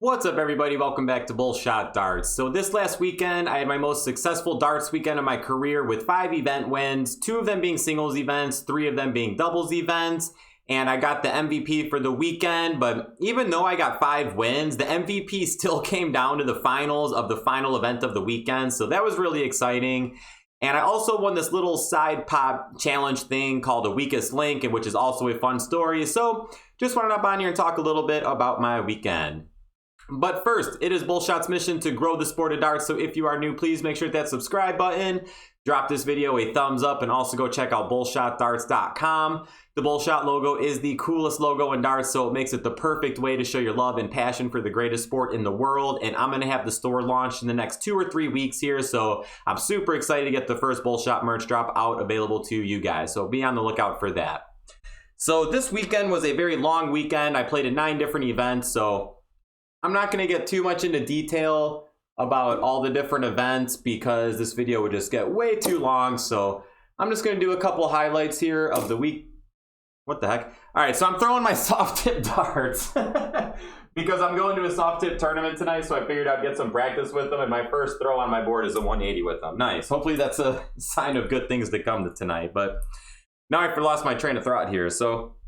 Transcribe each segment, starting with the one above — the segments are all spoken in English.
What's up, everybody? Welcome back to Bullshot Darts. So this last weekend, I had my most successful darts weekend of my career with 5 event wins, 2 of them being singles events, 3 of them being doubles events, and I got the MVP for the weekend. But even though I got 5 wins, the MVP still came down to the finals of the final event of the weekend, so that was really exciting. And I also won this little side pop challenge thing called the weakest link, which is also a fun story. So just wanted to hop on here and talk a little bit about my weekend. But first, it is Bullshot's mission to grow the sport of darts, so if you are new, please make sure to hit that subscribe button, drop this video a thumbs up, and also go check out BullshotDarts.com. The Bullshot logo is the coolest logo in darts, so it makes it the perfect way to show your love and passion for the greatest sport in the world, and I'm going to have the store launched in the next 2 or 3 weeks here, so I'm super excited to get the first Bullshot merch drop out available to you guys, so be on the lookout for that. So this weekend was a very long weekend. I played in 9 different events, so I'm not going to get too much into detail about all the different events because this video would just get way too long. So I'm just going to do a couple highlights here of the week. What the heck? All right, so I'm throwing my soft tip darts because I'm going to a soft tip tournament tonight. So I figured I'd get some practice with them. And my first throw on my board is a 180 with them. Nice. Hopefully that's a sign of good things to come to tonight. But now I've lost my train of thought here. So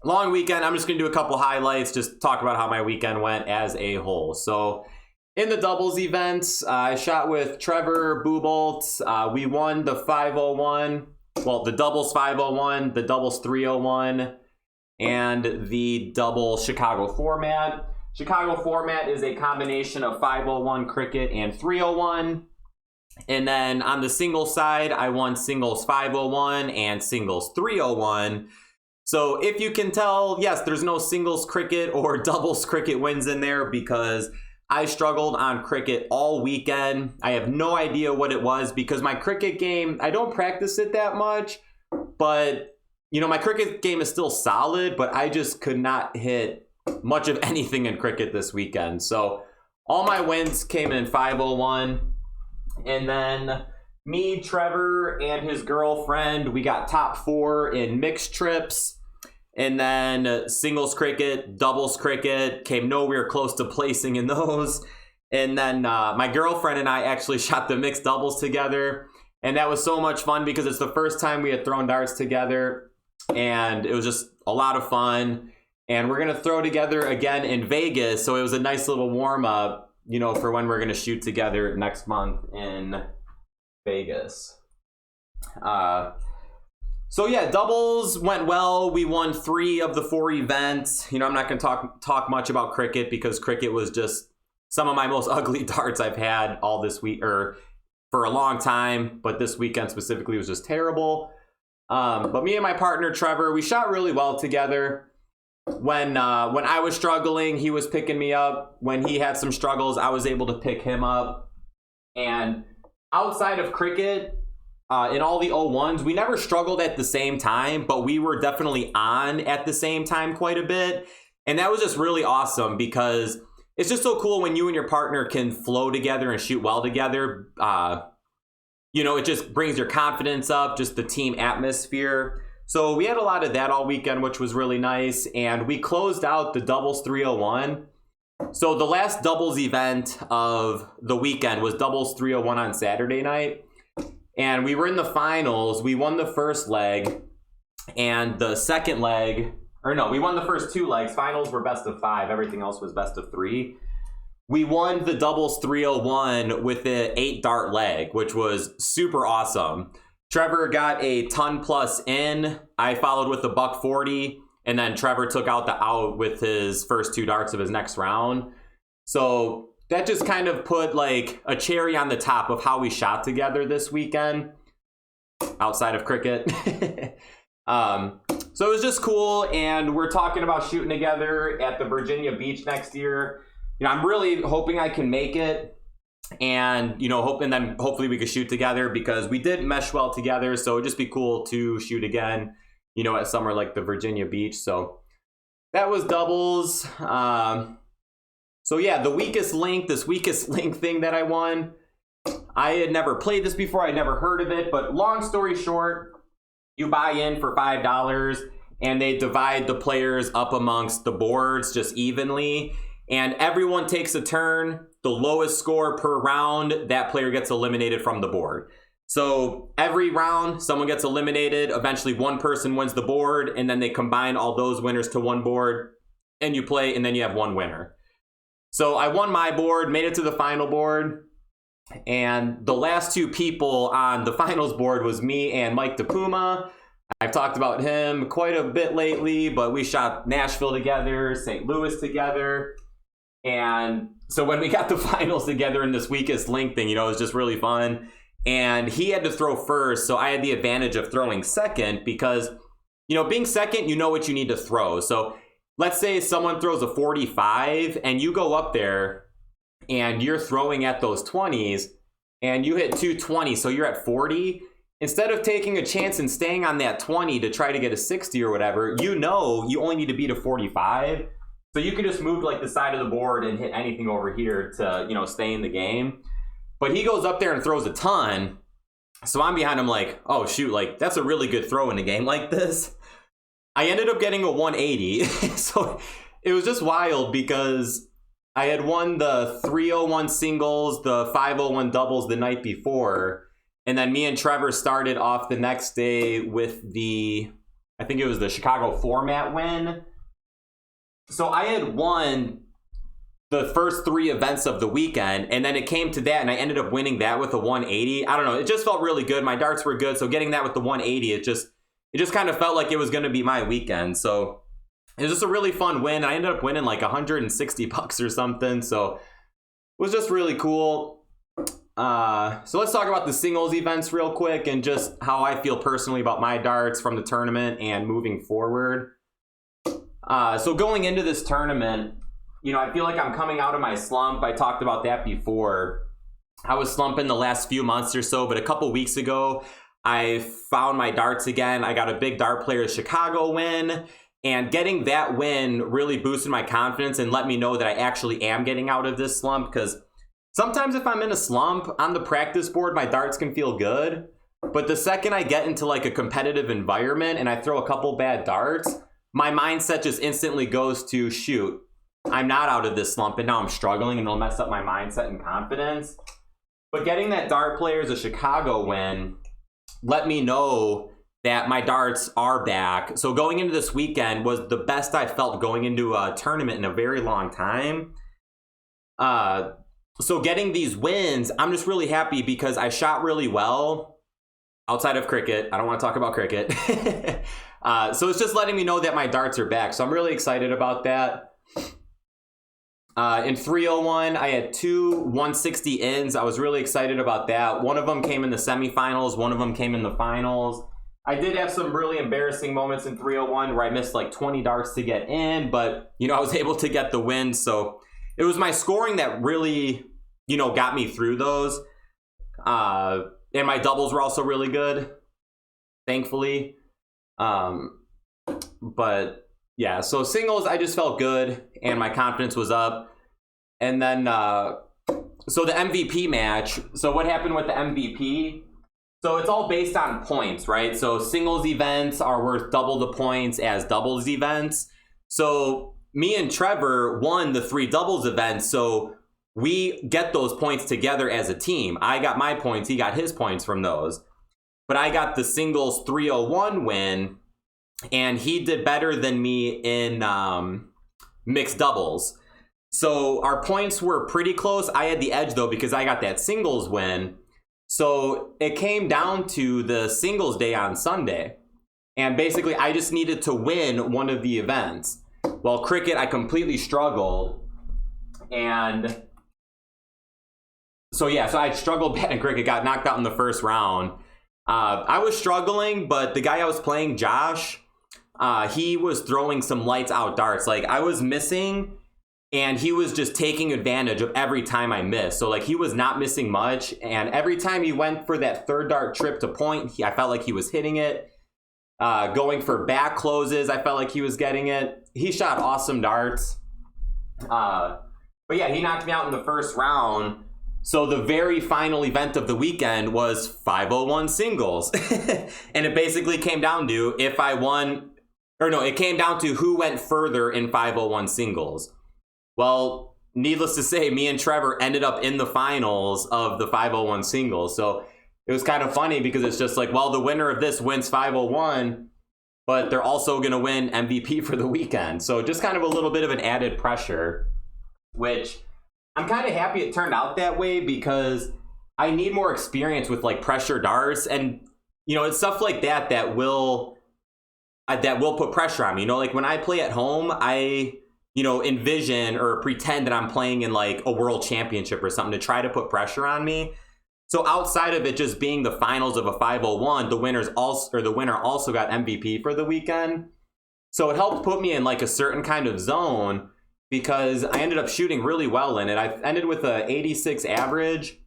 long weekend, I'm just going to do a couple highlights, just talk about how my weekend went as a whole. So in the doubles events, I shot with Trevor Boobolt. We won the 501, well, the doubles 501, the doubles 301, and the double Chicago format. Chicago format is a combination of 501 cricket and 301. And then on the singles side, I won singles 501 and singles 301. So if you can tell, yes, there's no singles cricket or doubles cricket wins in there because I struggled on cricket all weekend. I have no idea what it was because my cricket game, I don't practice it that much, but you know, my cricket game is still solid, but I just could not hit much of anything in cricket this weekend. So all my wins came in 501, and then me, Trevor, and his girlfriend, we got top 4 in mixed trips. And then singles cricket, doubles cricket, came nowhere close to placing in those. And then my girlfriend and I actually shot the mixed doubles together. And that was so much fun because it's the first time we had thrown darts together. And it was just a lot of fun. And we're going to throw together again in Vegas. So it was a nice little warm up, you know, for when we're going to shoot together next month in Vegas. So yeah, doubles went well. We won 3 of the 4 events. You know, I'm not going to talk much about cricket because cricket was just some of my most ugly darts I've had all this week, or for a long time. But this weekend specifically was just terrible. But me and my partner Trevor, we shot really well together. When I was struggling, he was picking me up. When he had some struggles, I was able to pick him up. And outside of cricket, in all the 01s, we never struggled at the same time, but we were definitely on at the same time quite a bit. And that was just really awesome because it's just so cool when you and your partner can flow together and shoot well together. You know, it just brings your confidence up, just the team atmosphere. So we had a lot of that all weekend, which was really nice. And we closed out the doubles 301. So the last doubles event of the weekend was doubles 301 on Saturday night. And we were in the finals. We won the first leg, and the second leg, or no, we won the first 2 legs. Finals were best of 5. Everything else was best of 3. We won the doubles 301 with the 8 dart leg, which was super awesome. Trevor got a ton plus in. I followed with the buck 40, and then Trevor took out the out with his first 2 darts of his next round. So that just kind of put like a cherry on the top of how we shot together this weekend outside of cricket. So it was just cool. And we're talking about shooting together at the Virginia Beach next year. You know, I'm really hoping I can make it, and, you know, hopefully we could shoot together because we did mesh well together. So it'd just be cool to shoot again, you know, at somewhere like the Virginia Beach. So that was doubles. So yeah, the weakest link, this weakest link thing that I won, I had never played this before. I'd never heard of it, but long story short, you buy in for $5 and they divide the players up amongst the boards just evenly. and everyone takes a turn. The lowest score per round, that player gets eliminated from the board. So every round, someone gets eliminated. Eventually, one person wins the board, and then they combine all those winners to one board, and you play, and then you have one winner. So I won my board, made it to the final board, and the last two people on the finals board was me and Mike DePuma. I've talked about him quite a bit lately, but we shot Nashville together, St. Louis together. And so when we got the finals together in this weakest link thing, it was just really fun. And he had to throw first, so I had the advantage of throwing second because, being second, you know what you need to throw. So let's say someone throws a 45 and you go up there and you're throwing at those 20s and you hit 220, so you're at 40. Instead of taking a chance and staying on that 20 to try to get a 60 or whatever, you only need to beat a 45. So you can just move to like the side of the board and hit anything over here to, stay in the game. But he goes up there and throws a ton. So I'm behind him like, oh shoot, like that's a really good throw in a game like this. I ended up getting a 180. So it was just wild because I had won the 301 singles, the 501 doubles the night before. And then me and Trevor started off the next day with I think it was the Chicago format win. So I had won the first 3 events of the weekend, and then it came to that, and I ended up winning that with a 180. I don't know, it just felt really good. My darts were good, so getting that with the 180, it just kind of felt like it was going to be my weekend. So it was just a really fun win. I ended up winning like $160 or something, so it was just really cool. So let's talk about the singles events real quick and just how I feel personally about my darts from the tournament and moving forward. So going into this tournament, I feel like I'm coming out of my slump. I talked about that before. I was slumping the last few months or so, but a couple weeks ago, I found my darts again. I got a big Dart Players Chicago win, and getting that win really boosted my confidence and let me know that I actually am getting out of this slump, because sometimes if I'm in a slump on the practice board, my darts can feel good. But the second I get into like a competitive environment and I throw a couple bad darts, my mindset just instantly goes to, shoot, I'm not out of this slump and now I'm struggling, and it'll mess up my mindset and confidence. But getting that Dart Players of Chicago win let me know that my darts are back. So going into this weekend was the best I felt going into a tournament in a very long time. So getting these wins, I'm just really happy because I shot really well outside of cricket. I don't want to talk about cricket. So it's just letting me know that my darts are back. So I'm really excited about that. In 301, I had 2 160 ins. I was really excited about that. One of them came in the semifinals. One of them came in the finals. I did have some really embarrassing moments in 301 where I missed like 20 darts to get in, but, I was able to get the win. So it was my scoring that really, got me through those. And my doubles were also really good, thankfully. But yeah, so singles, I just felt good and my confidence was up. And then, so the MVP match. So what happened with the MVP? So it's all based on points, right? So singles events are worth double the points as doubles events. So me and Trevor won the 3 doubles events. So we get those points together as a team. I got my points, he got his points from those. But I got the singles 301 win, and he did better than me in mixed doubles. So our points were pretty close. I had the edge though because I got that singles win. So it came down to the singles day on Sunday. And basically I just needed to win one of the events. Well, cricket, I completely struggled. And so yeah, so I struggled bad in cricket, got knocked out in the first round. I was struggling, but the guy I was playing, Josh, he was throwing some lights out darts. Like I was missing and he was just taking advantage of every time I missed. So like he was not missing much. And every time he went for that third dart trip to point, I felt like he was hitting it. Going for back closes, I felt like he was getting it. He shot awesome darts. But yeah, he knocked me out in the first round. So the very final event of the weekend was 501 singles. And it basically came down to if I won, or no, it came down to who went further in 501 singles. Well, needless to say, me and Trevor ended up in the finals of the 501 singles. So it was kind of funny because it's just like, well, the winner of this wins 501, but they're also going to win MVP for the weekend. So just kind of a little bit of an added pressure, which I'm kind of happy it turned out that way because I need more experience with like pressure darts. And, you know, it's stuff like that that will put pressure on me. You know, like when I play at home, I, you know, envision or pretend that I'm playing in like a world championship or something to try to put pressure on me. So outside of it just being the finals of a 501, the winner also got MVP for the weekend. So it helped put me in like a certain kind of zone because I ended up shooting really well in it. I ended with a 86 average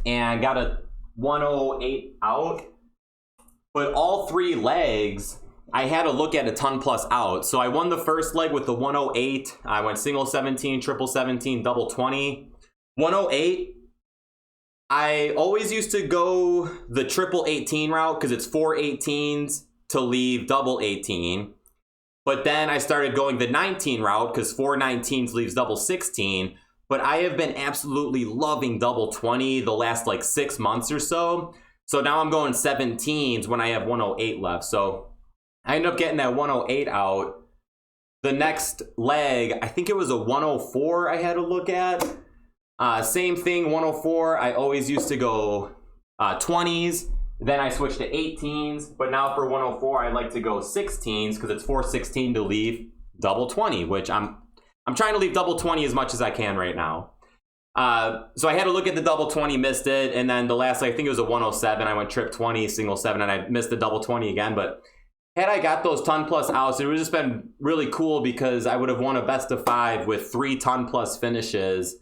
and got a 108 out. But all 3 legs, I had to look at a ton plus out. So I won the first leg with the 108. I went single 17, triple 17, double 20. 108. I always used to go the triple 18 route because it's 4 18s to leave double 18. But then I started going the 19 route because 4 19s leaves double 16. But I have been absolutely loving double 20 the last like 6 months or so. So now I'm going 17s when I have 108 left. So I ended up getting that 108 out. The next leg, I think it was a 104 I had to look at. Same thing, 104. I always used to go 20s. Then I switched to 18s. But now for 104, I like to go 16s because it's 416 to leave double 20, which I'm trying to leave double 20 as much as I can right now. So I had to look at the double 20, missed it. And then the last, I think it was a 107. I went trip 20, single 7, and I missed the double 20 again. But had I got those ton plus outs, it would have just been really cool because I would have won a best of 5 with 3 ton plus finishes.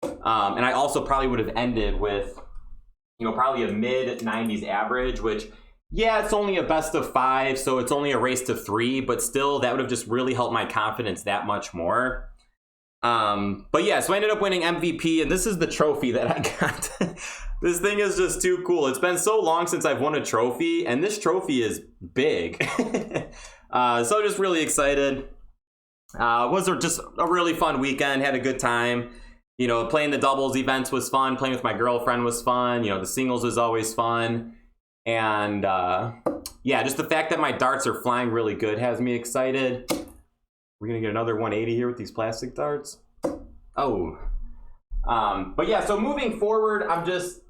And I also probably would have ended with, you know, probably a mid 90s average, which, yeah, it's only a best of 5, so it's only a race to 3, but still that would have just really helped my confidence that much more. But yeah, so I ended up winning MVP, and this is the trophy that I got. This thing is just too cool. It's been so long since I've won a trophy, and this trophy is big. So just really excited. Was just a really fun weekend, had a good time. You know, playing the doubles events was fun. Playing with my girlfriend was fun. You know, the singles was always fun. And yeah, just the fact that my darts are flying really good has me excited. We're going to get another 180 here with these plastic darts. Oh. But yeah, so moving forward, I'm just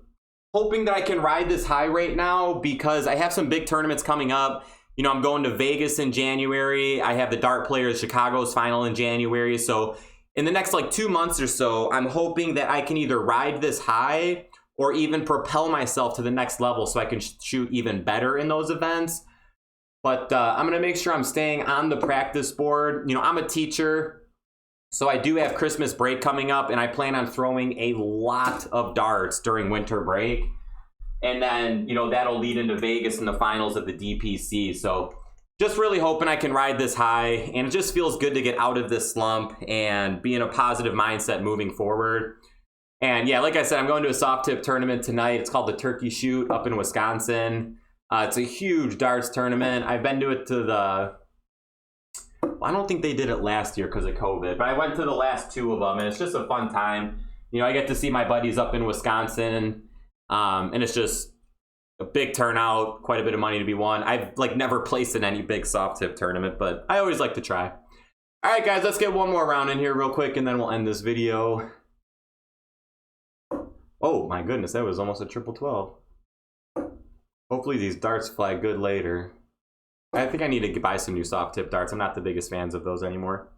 hoping that I can ride this high right now because I have some big tournaments coming up. You know, I'm going to Vegas in January. I have the Dart Players Chicago's final in January. So in the next like 2 months or so, I'm hoping that I can either ride this high or even propel myself to the next level so I can shoot even better in those events. But I'm going to make sure I'm staying on the practice board. You know, I'm a teacher, so I do have Christmas break coming up, and I plan on throwing a lot of darts during winter break. And then, you know, that'll lead into Vegas in the finals of the DPC. So just really hoping I can ride this high, and it just feels good to get out of this slump and be in a positive mindset moving forward. And yeah, like I said, I'm going to a soft tip tournament tonight. It's called the Turkey Shoot up in Wisconsin. It's a huge darts tournament. I've been to it I don't think they did it last year because of COVID, but I went to the last 2 of them, and it's just a fun time. You know, I get to see my buddies up in Wisconsin, and it's just a big turnout, quite a bit of money to be won. I've like never placed in any big soft tip tournament, but I always like to try. All right, guys, let's get one more round in here real quick, and then we'll end this video. Oh my goodness, that was almost a triple 12. Hopefully these darts fly good later. I think I need to buy some new soft tip darts. I'm not the biggest fans of those anymore.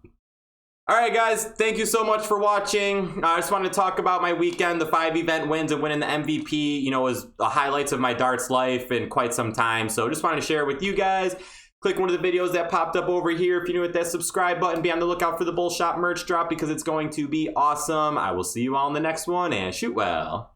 All right, guys, thank you so much for watching. I just wanted to talk about my weekend, the 5 event wins and winning the MVP, you know, was the highlights of my darts life in quite some time. So just wanted to share it with you guys. Click one of the videos that popped up over here. If you're new, hit that subscribe button. Be on the lookout for the Bullshot merch drop because it's going to be awesome. I will see you all in the next one, and shoot well.